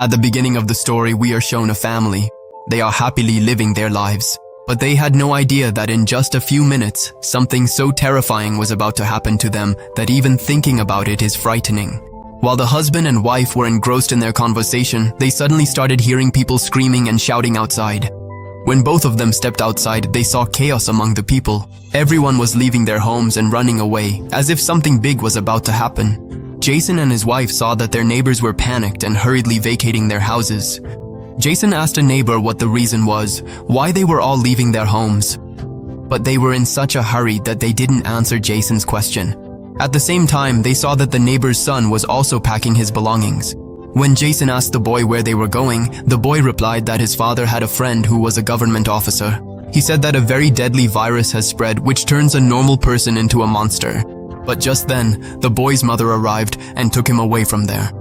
At the beginning of the story, we are shown a family. They are happily living their lives. But they had no idea that in just a few minutes, something so terrifying was about to happen to them that even thinking about it is frightening. While the husband and wife were engrossed in their conversation, they suddenly started hearing people screaming and shouting outside. When both of them stepped outside, they saw chaos among the people. Everyone was leaving their homes and running away, as if something big was about to happen. Jason and his wife saw that their neighbors were panicked and hurriedly vacating their houses. Jason asked a neighbor what the reason was, why they were all leaving their homes. But they were in such a hurry that they didn't answer Jason's question. At the same time, they saw that the neighbor's son was also packing his belongings. When Jason asked the boy where they were going, the boy replied that his father had a friend who was a government officer. He said that a very deadly virus has spread which turns a normal person into a monster. But just then, the boy's mother arrived and took him away from there.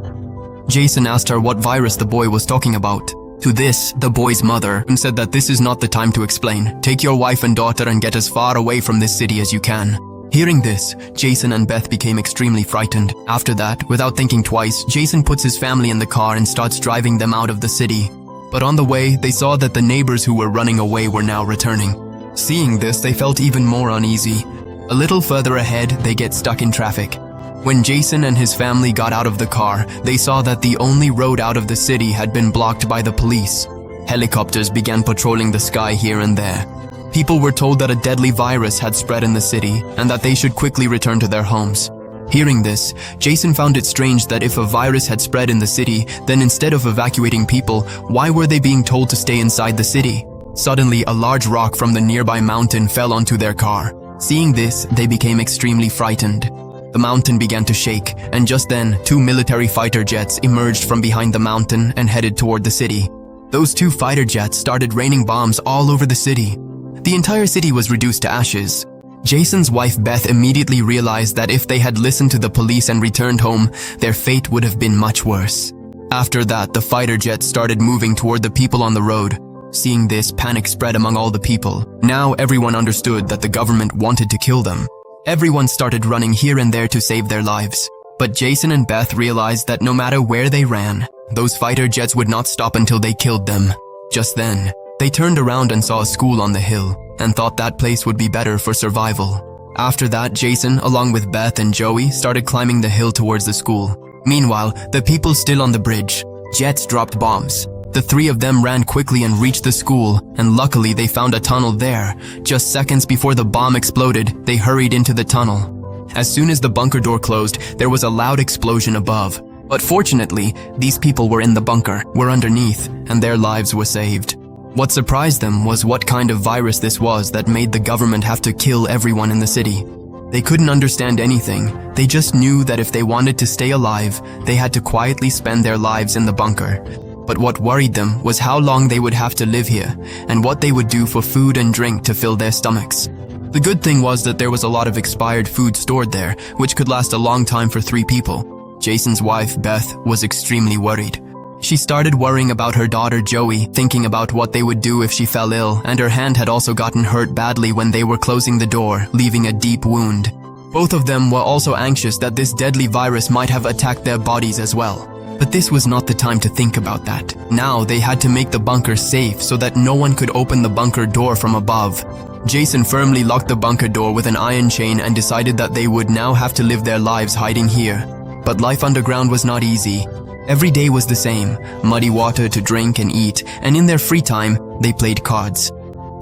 Jason asked her what virus the boy was talking about. To this, the boy's mother said that this is not the time to explain. Take your wife and daughter and get as far away from this city as you can. Hearing this, Jason and Beth became extremely frightened. After that, without thinking twice, Jason puts his family in the car and starts driving them out of the city. But on the way, they saw that the neighbors who were running away were now returning. Seeing this, they felt even more uneasy. A little further ahead, they get stuck in traffic. When Jason and his family got out of the car, they saw that the only road out of the city had been blocked by the police. Helicopters began patrolling the sky here and there. People were told that a deadly virus had spread in the city and that they should quickly return to their homes. Hearing this, Jason found it strange that if a virus had spread in the city, then instead of evacuating people, why were they being told to stay inside the city? Suddenly, a large rock from the nearby mountain fell onto their car. Seeing this, they became extremely frightened. The mountain began to shake, and just then, 2 military fighter jets emerged from behind the mountain and headed toward the city. Those 2 fighter jets started raining bombs all over the city. The entire city was reduced to ashes. Jason's wife Beth immediately realized that if they had listened to the police and returned home, their fate would have been much worse. After that, the fighter jets started moving toward the people on the road. Seeing this, panic spread among all the people. Now everyone understood that the government wanted to kill them. Everyone started running here and there to save their lives. But Jason and Beth realized that no matter where they ran, those fighter jets would not stop until they killed them. Just then, they turned around and saw a school on the hill, and thought that place would be better for survival. After that, Jason, along with Beth and Joey, started climbing the hill towards the school. Meanwhile, the people still on the bridge. Jets dropped bombs. The 3 of them ran quickly and reached the school, and luckily they found a tunnel there. Just seconds before the bomb exploded, they hurried into the tunnel. As soon as the bunker door closed, there was a loud explosion above. But fortunately, these people were in the bunker, were underneath, and their lives were saved. What surprised them was what kind of virus this was that made the government have to kill everyone in the city. They couldn't understand anything. They just knew that if they wanted to stay alive, they had to quietly spend their lives in the bunker. But what worried them was how long they would have to live here, and what they would do for food and drink to fill their stomachs. The good thing was that there was a lot of expired food stored there, which could last a long time for 3 people. Jason's wife, Beth, was extremely worried. She started worrying about her daughter Joey, thinking about what they would do if she fell ill, and her hand had also gotten hurt badly when they were closing the door, leaving a deep wound. Both of them were also anxious that this deadly virus might have attacked their bodies as well. But this was not the time to think about that. Now they had to make the bunker safe so that no one could open the bunker door from above. Jason firmly locked the bunker door with an iron chain and decided that they would now have to live their lives hiding here. But life underground was not easy. Every day was the same, muddy water to drink and eat, and in their free time, they played cards.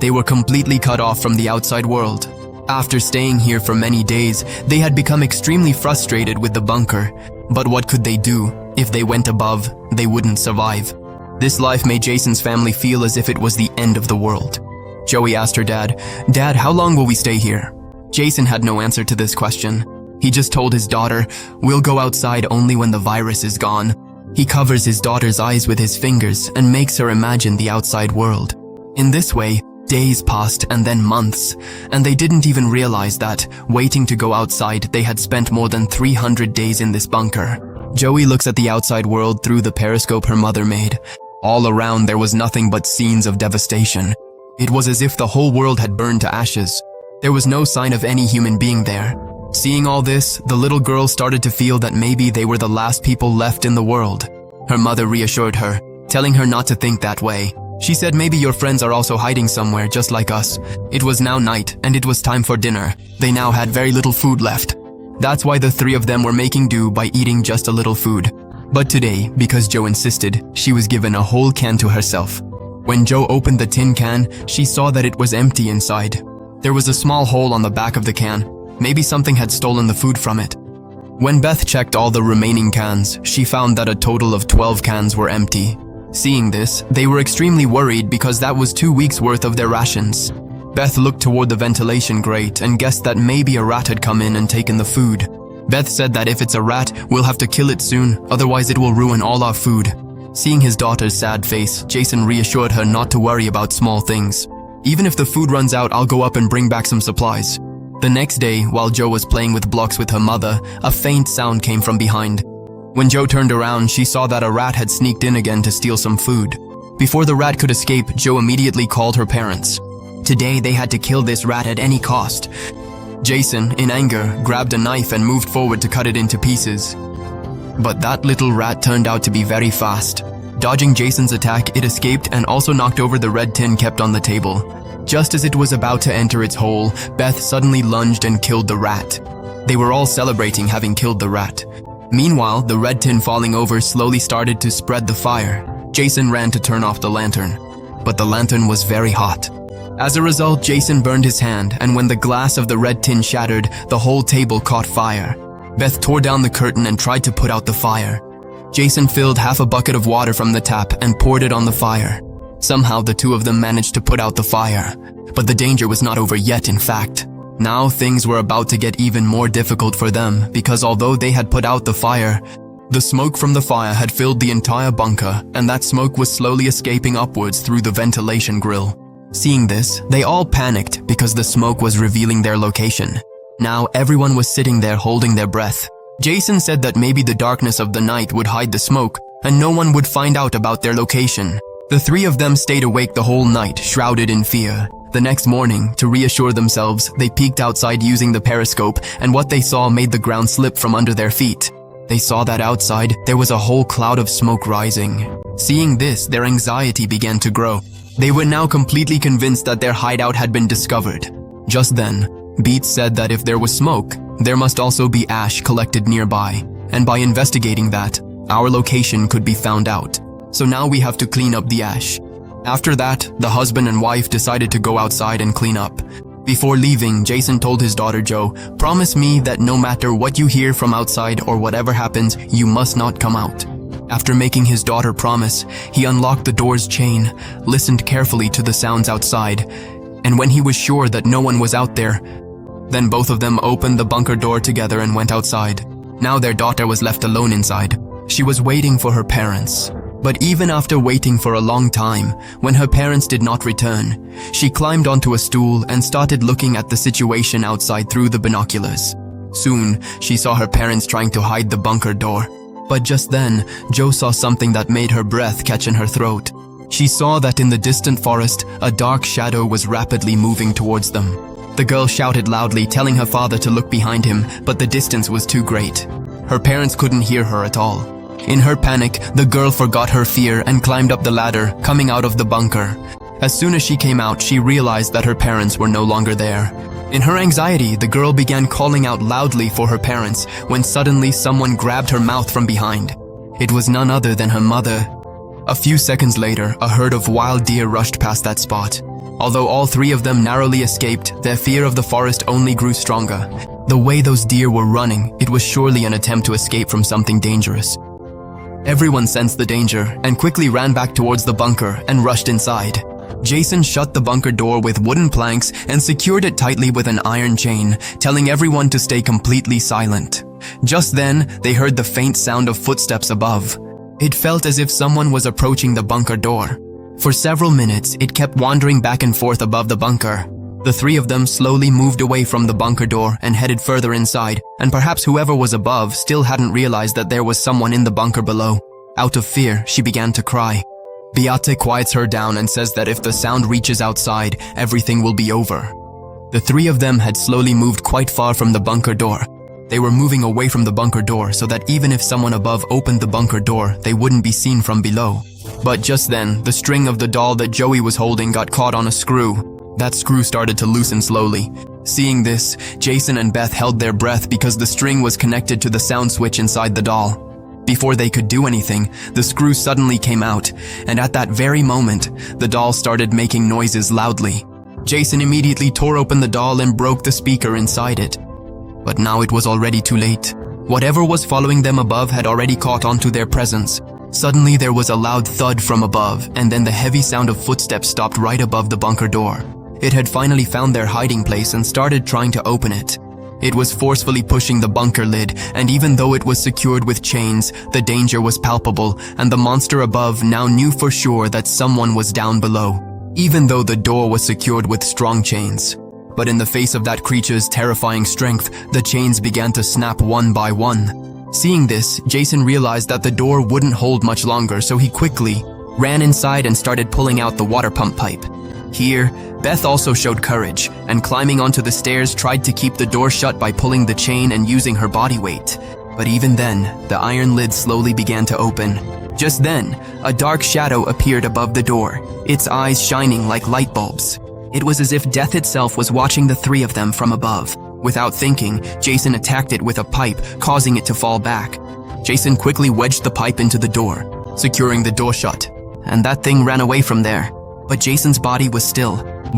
They were completely cut off from the outside world. After staying here for many days, they had become extremely frustrated with the bunker. But what could they do? If they went above, they wouldn't survive. This life made Jason's family feel as if it was the end of the world. Joey asked her dad, "Dad, how long will we stay here?" Jason had no answer to this question. He just told his daughter, "We'll go outside only when the virus is gone." He covers his daughter's eyes with his fingers and makes her imagine the outside world. In this way, days passed and then months, and they didn't even realize that, waiting to go outside, they had spent more than 300 days in this bunker. Joey looks at the outside world through the periscope her mother made. All around there was nothing but scenes of devastation. It was as if the whole world had burned to ashes. There was no sign of any human being there. Seeing all this, the little girl started to feel that maybe they were the last people left in the world. Her mother reassured her, telling her not to think that way. She said maybe your friends are also hiding somewhere just like us. It was now night and it was time for dinner. They now had very little food left. That's why the three of them were making do by eating just a little food. But today, because Joe insisted, she was given a whole can to herself. When Joe opened the tin can, she saw that it was empty inside. There was a small hole on the back of the can. Maybe something had stolen the food from it. When Beth checked all the remaining cans, she found that a total of 12 cans were empty. Seeing this, they were extremely worried because that was 2 weeks' worth of their rations. Beth looked toward the ventilation grate and guessed that maybe a rat had come in and taken the food. Beth said that if it's a rat, we'll have to kill it soon, otherwise it will ruin all our food. Seeing his daughter's sad face, Jason reassured her not to worry about small things. Even if the food runs out, I'll go up and bring back some supplies. The next day, while Joe was playing with blocks with her mother, a faint sound came from behind. When Joe turned around, she saw that a rat had sneaked in again to steal some food. Before the rat could escape, Joe immediately called her parents. Today, they had to kill this rat at any cost. Jason, in anger, grabbed a knife and moved forward to cut it into pieces. But that little rat turned out to be very fast. Dodging Jason's attack, it escaped and also knocked over the red tin kept on the table. Just as it was about to enter its hole, Beth suddenly lunged and killed the rat. They were all celebrating having killed the rat. Meanwhile, the red tin falling over slowly started to spread the fire. Jason ran to turn off the lantern, but the lantern was very hot. As a result, Jason burned his hand, and when the glass of the red tin shattered, the whole table caught fire. Beth tore down the curtain and tried to put out the fire. Jason filled half a bucket of water from the tap and poured it on the fire. Somehow the two of them managed to put out the fire. But the danger was not over yet, in fact. Now things were about to get even more difficult for them because although they had put out the fire, the smoke from the fire had filled the entire bunker, and that smoke was slowly escaping upwards through the ventilation grill. Seeing this, they all panicked because the smoke was revealing their location. Now everyone was sitting there holding their breath. Jason said that maybe the darkness of the night would hide the smoke and no one would find out about their location. The three of them stayed awake the whole night, shrouded in fear. The next morning, to reassure themselves, they peeked outside using the periscope, and what they saw made the ground slip from under their feet. They saw that outside, there was a whole cloud of smoke rising. Seeing this, their anxiety began to grow. They were now completely convinced that their hideout had been discovered. Just then, Beats said that if there was smoke, there must also be ash collected nearby, and by investigating that, our location could be found out. So now we have to clean up the ash. After that, the husband and wife decided to go outside and clean up. Before leaving, Jason told his daughter Jo, "Promise me that no matter what you hear from outside or whatever happens, you must not come out." After making his daughter promise, he unlocked the door's chain, listened carefully to the sounds outside, and when he was sure that no one was out there, then both of them opened the bunker door together and went outside. Now their daughter was left alone inside. She was waiting for her parents. But even after waiting for a long time, when her parents did not return, she climbed onto a stool and started looking at the situation outside through the binoculars. Soon, she saw her parents trying to hide the bunker door. But just then, Jo saw something that made her breath catch in her throat. She saw that in the distant forest, a dark shadow was rapidly moving towards them. The girl shouted loudly, telling her father to look behind him, but the distance was too great. Her parents couldn't hear her at all. In her panic, the girl forgot her fear and climbed up the ladder, coming out of the bunker. As soon as she came out, she realized that her parents were no longer there. In her anxiety, the girl began calling out loudly for her parents when suddenly someone grabbed her mouth from behind. It was none other than her mother. A few seconds later, a herd of wild deer rushed past that spot. Although all three of them narrowly escaped, their fear of the forest only grew stronger. The way those deer were running, it was surely an attempt to escape from something dangerous. Everyone sensed the danger and quickly ran back towards the bunker and rushed inside. Jason shut the bunker door with wooden planks and secured it tightly with an iron chain, telling everyone to stay completely silent. Just then, they heard the faint sound of footsteps above. It felt as if someone was approaching the bunker door. For several minutes, it kept wandering back and forth above the bunker. The three of them slowly moved away from the bunker door and headed further inside, and perhaps whoever was above still hadn't realized that there was someone in the bunker below. Out of fear, she began to cry. Beate quiets her down and says that if the sound reaches outside, everything will be over. The three of them had slowly moved quite far from the bunker door. They were moving away from the bunker door so that even if someone above opened the bunker door, they wouldn't be seen from below. But just then, the string of the doll that Joey was holding got caught on a screw. That screw started to loosen slowly. Seeing this, Jason and Beth held their breath because the string was connected to the sound switch inside the doll. Before they could do anything, the screw suddenly came out, and at that very moment, the doll started making noises loudly. Jason immediately tore open the doll and broke the speaker inside it. But now it was already too late. Whatever was following them above had already caught onto their presence. Suddenly there was a loud thud from above, and then the heavy sound of footsteps stopped right above the bunker door. It had finally found their hiding place and started trying to open it. It was forcefully pushing the bunker lid, and even though it was secured with chains, the danger was palpable, and the monster above now knew for sure that someone was down below, even though the door was secured with strong chains. But in the face of that creature's terrifying strength, the chains began to snap one by one. Seeing this, Jason realized that the door wouldn't hold much longer, so he quickly ran inside and started pulling out the water pump pipe. Here, Beth also showed courage, and climbing onto the stairs tried to keep the door shut by pulling the chain and using her body weight. But even then, the iron lid slowly began to open. Just then, a dark shadow appeared above the door, its eyes shining like light bulbs. It was as if death itself was watching the three of them from above. Without thinking, Jason attacked it with a pipe, causing it to fall back. Jason quickly wedged the pipe into the door, securing the door shut, and that thing ran away from there. But Jason's body was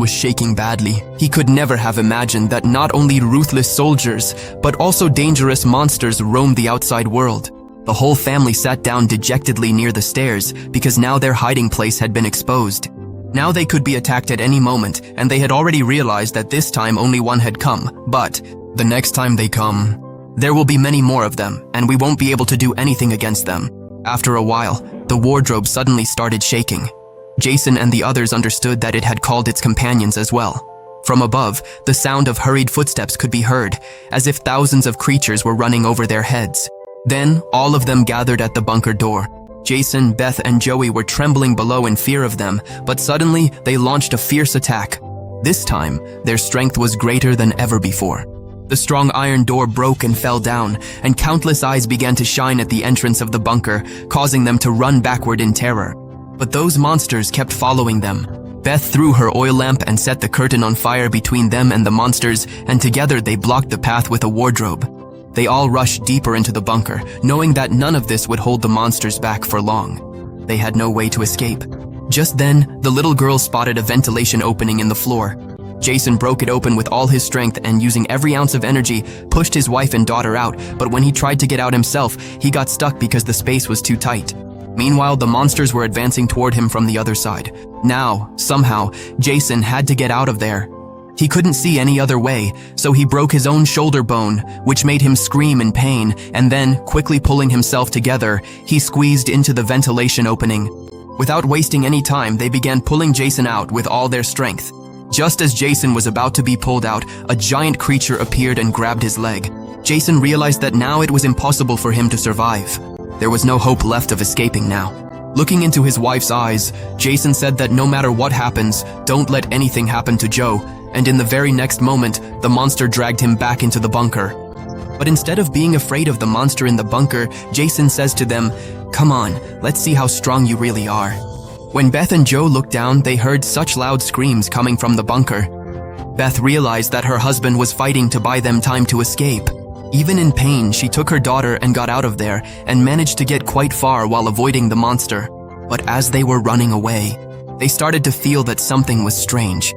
shaking badly. He could never have imagined that not only ruthless soldiers, but also dangerous monsters roamed the outside world. The whole family sat down dejectedly near the stairs because now their hiding place had been exposed. Now they could be attacked at any moment, and they had already realized that this time only one had come. But the next time they come, there will be many more of them, and we won't be able to do anything against them. After a while, the wardrobe suddenly started shaking. Jason and the others understood that it had called its companions as well. From above, the sound of hurried footsteps could be heard, as if thousands of creatures were running over their heads. Then, all of them gathered at the bunker door. Jason, Beth, and Joey were trembling below in fear of them, but suddenly, they launched a fierce attack. This time, their strength was greater than ever before. The strong iron door broke and fell down, and countless eyes began to shine at the entrance of the bunker, causing them to run backward in terror. But those monsters kept following them. Beth threw her oil lamp and set the curtain on fire between them and the monsters, and together they blocked the path with a wardrobe. They all rushed deeper into the bunker, knowing that none of this would hold the monsters back for long. They had no way to escape. Just then, the little girl spotted a ventilation opening in the floor. Jason broke it open with all his strength and, using every ounce of energy, pushed his wife and daughter out, but when he tried to get out himself, he got stuck because the space was too tight. Meanwhile, the monsters were advancing toward him from the other side. Now, somehow, Jason had to get out of there. He couldn't see any other way, so he broke his own shoulder bone, which made him scream in pain, and then, quickly pulling himself together, he squeezed into the ventilation opening. Without wasting any time, they began pulling Jason out with all their strength. Just as Jason was about to be pulled out, a giant creature appeared and grabbed his leg. Jason realized that now it was impossible for him to survive. There was no hope left of escaping now. Looking into his wife's eyes, Jason said that no matter what happens, don't let anything happen to Joe, and in the very next moment, the monster dragged him back into the bunker. But instead of being afraid of the monster in the bunker, Jason says to them, "Come on, let's see how strong you really are." When Beth and Joe looked down, they heard such loud screams coming from the bunker. Beth realized that her husband was fighting to buy them time to escape. Even in pain, she took her daughter and got out of there and managed to get quite far while avoiding the monster. But as they were running away, they started to feel that something was strange.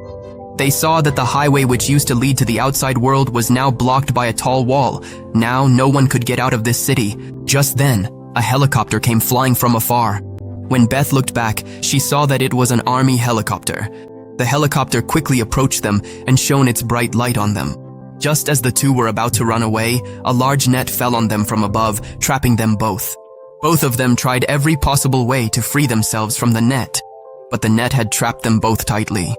They saw that the highway which used to lead to the outside world was now blocked by a tall wall. Now no one could get out of this city. Just then, a helicopter came flying from afar. When Beth looked back, she saw that it was an army helicopter. The helicopter quickly approached them and shone its bright light on them. Just as the two were about to run away, a large net fell on them from above, trapping them both. Both of them tried every possible way to free themselves from the net, but the net had trapped them both tightly.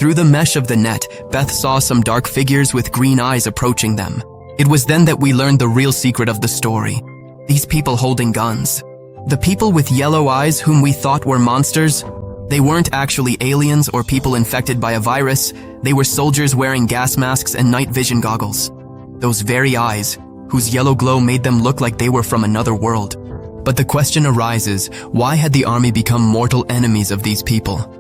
Through the mesh of the net, Beth saw some dark figures with green eyes approaching them. It was then that we learned the real secret of the story. These people holding guns. The people with yellow eyes whom we thought were monsters, they weren't actually aliens or people infected by a virus. They were soldiers wearing gas masks and night vision goggles. Those very eyes, whose yellow glow made them look like they were from another world. But the question arises, why had the army become mortal enemies of these people?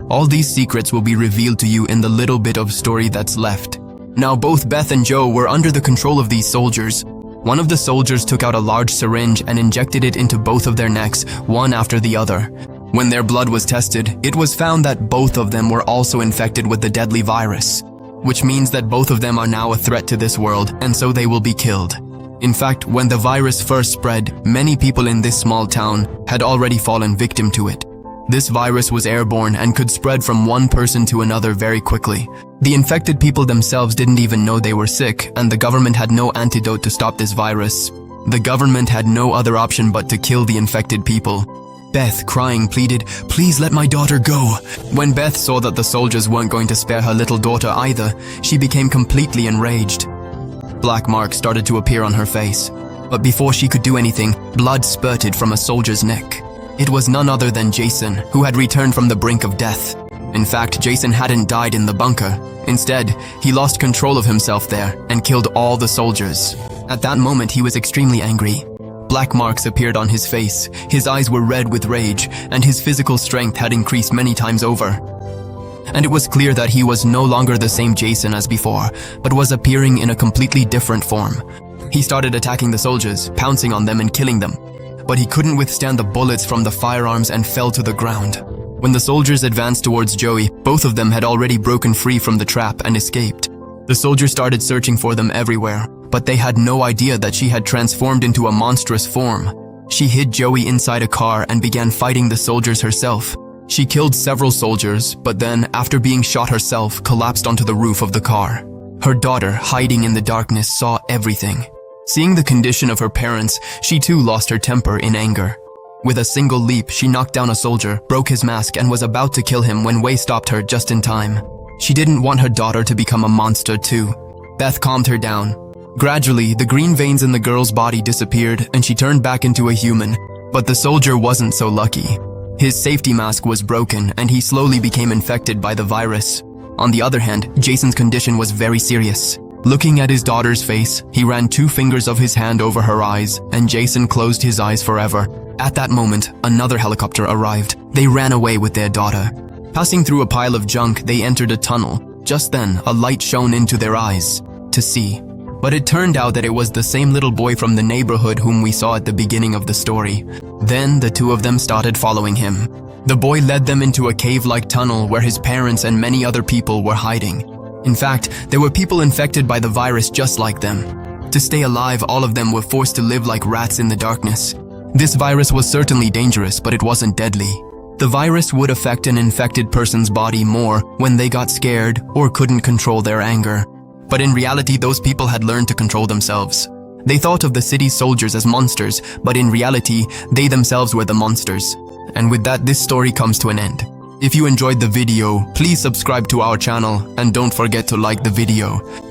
All these secrets will be revealed to you in the little bit of story that's left. Now both Beth and Joe were under the control of these soldiers. One of the soldiers took out a large syringe and injected it into both of their necks, one after the other. When their blood was tested, it was found that both of them were also infected with the deadly virus, which means that both of them are now a threat to this world, and so they will be killed. In fact, when the virus first spread, many people in this small town had already fallen victim to it. This virus was airborne and could spread from one person to another very quickly. The infected people themselves didn't even know they were sick, and the government had no antidote to stop this virus. The government had no other option but to kill the infected people. Beth, crying, pleaded, "Please let my daughter go." When Beth saw that the soldiers weren't going to spare her little daughter either, she became completely enraged. Black marks started to appear on her face, but before she could do anything, blood spurted from a soldier's neck. It was none other than Jason, who had returned from the brink of death. In fact, Jason hadn't died in the bunker. Instead, he lost control of himself there and killed all the soldiers. At that moment, he was extremely angry. Black marks appeared on his face, his eyes were red with rage, and his physical strength had increased many times over. And it was clear that he was no longer the same Jason as before, but was appearing in a completely different form. He started attacking the soldiers, pouncing on them and killing them. But he couldn't withstand the bullets from the firearms and fell to the ground. When the soldiers advanced towards Joey, both of them had already broken free from the trap and escaped. The soldiers started searching for them everywhere, but they had no idea that she had transformed into a monstrous form. She hid Joey inside a car and began fighting the soldiers herself. She killed several soldiers, but then, after being shot herself, collapsed onto the roof of the car. Her daughter, hiding in the darkness, saw everything. Seeing the condition of her parents, she too lost her temper in anger. With a single leap, she knocked down a soldier, broke his mask, and was about to kill him when Wei stopped her just in time. She didn't want her daughter to become a monster too. Beth calmed her down. Gradually, the green veins in the girl's body disappeared and she turned back into a human. But the soldier wasn't so lucky. His safety mask was broken and he slowly became infected by the virus. On the other hand, Jason's condition was very serious. Looking at his daughter's face, he ran 2 fingers of his hand over her eyes, and Jason closed his eyes forever. At that moment, another helicopter arrived. They ran away with their daughter. Passing through a pile of junk, they entered a tunnel. Just then, a light shone into their eyes to see. But it turned out that it was the same little boy from the neighborhood whom we saw at the beginning of the story. Then the two of them started following him. The boy led them into a cave-like tunnel where his parents and many other people were hiding. In fact, there were people infected by the virus just like them. To stay alive, all of them were forced to live like rats in the darkness. This virus was certainly dangerous, but it wasn't deadly. The virus would affect an infected person's body more when they got scared or couldn't control their anger. But in reality, those people had learned to control themselves. They thought of the city's soldiers as monsters, but in reality, they themselves were the monsters. And with that, this story comes to an end. If you enjoyed the video, please subscribe to our channel and don't forget to like the video.